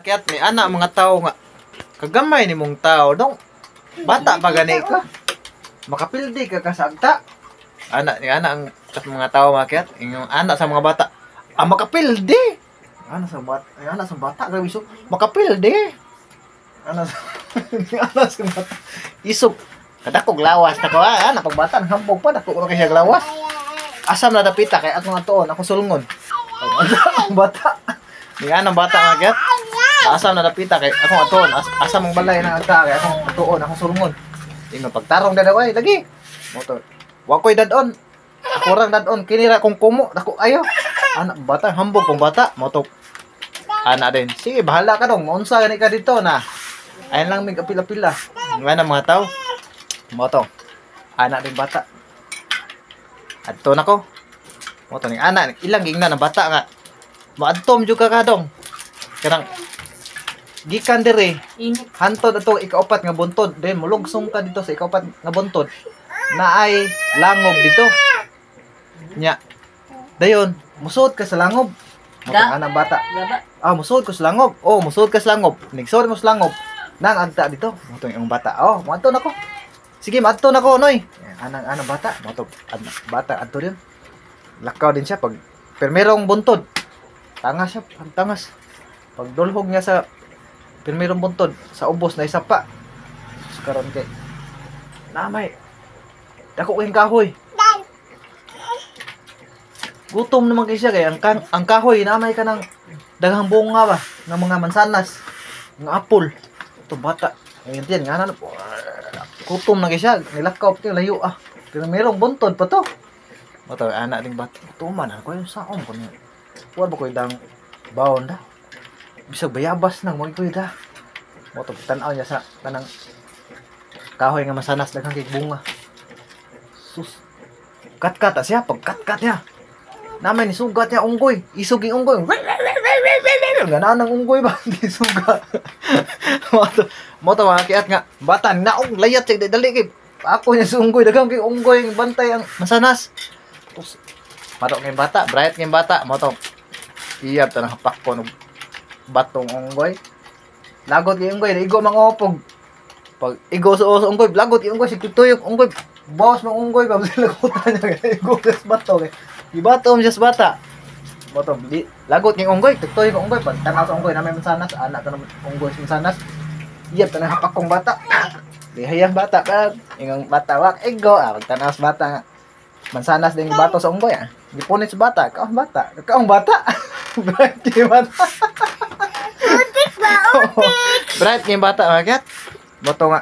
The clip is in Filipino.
Kaya't may anak mga tao nga kagamay ni mong tao dong bata pa gani ka makapildi ka kasagta anak ni anak ang mga tao makiat yung anak sa mga bata makapildi anak sa bata grabe so makapildi anak sa anak sa bata isog kadakog lawas na ko anak pag bata hambog pa dako ka siya lawas asam na dapita kay atong atuon ako sulngon ang bata ni anang bata makiat asam na napita kay akong aton asam ang balay na agta kay akong atuon akong sulungon ingon pagtarong dadaway lagi motor wa koy dadon ako rang dadon kinira kong kumo dako ayo anak bata hambog kong bata motok anak din sige bahala ka dong unsa gani ka dito na ayan lang mig pila-pila ngana mga tao moto anak din bata adto nako moto ning anak ilang gingna ng bata nga maadtom jud ka kadong kanang gikan dire hantod ato ikaapat nga buntod then mulugsong ka dito sa ikaapat nga buntod naay langob dito nya dayon musud ka sa langob maka anang bata musud ko sa langob musud ka sa langob nigsod mo sa langob nang agta dito moto yung bata moadto nako sige maadto nako noy anang bata moto bata adto din lakaw din siya pag permerong buntod tangas siya tangas pag dulhog niya sa pirmirong buntod sa ubos na isa pa karon kay namay dako kayong kahoy gutom naman kay siya kay ang kahoy namay ka ng daghang bunga ba ng mga mansanas ng apple ito bata ayun din nga na gutom na kay siya nilakaw pati layo pirmirong buntod pa to moto anak ding bata tuman ako yung saom ko niya wala ba ko dang baon da bisag bayabas nang mo ito ida mo to tan-aw niya sa kanang kahoy nga masanas daghang kay bunga sus kat-kat siya pag kat-kat niya namay ni sugat niya unggoy isog yung unggoy gana nang unggoy ba di suga mo to mga kiat nga bata naong layat siya dali kay ako niya sa unggoy daghang kay unggoy bantay ang masanas tus patok ng bata bright ng bata mo to iyab ta nang hapak ko batong unggoy lagot yung unggoy igo mangopog pag igo sa oso unggoy lagot yung unggoy sigtuyok unggoy bawas ng unggoy pa sila lagutan niya igo sa bato ibato mo sa bata bato lagot yung unggoy tuyok yung unggoy pag tanaw sa unggoy na may mansanas anak ka ng unggoy sa mansanas iyab ta nang hapak kong bata dihayang bata ka ingang bata wak igo pag tanaw sa bata nga mansanas din bato sa unggoy gipunit sa bata kaong bata bright yung bata bright yung bata magat bato nga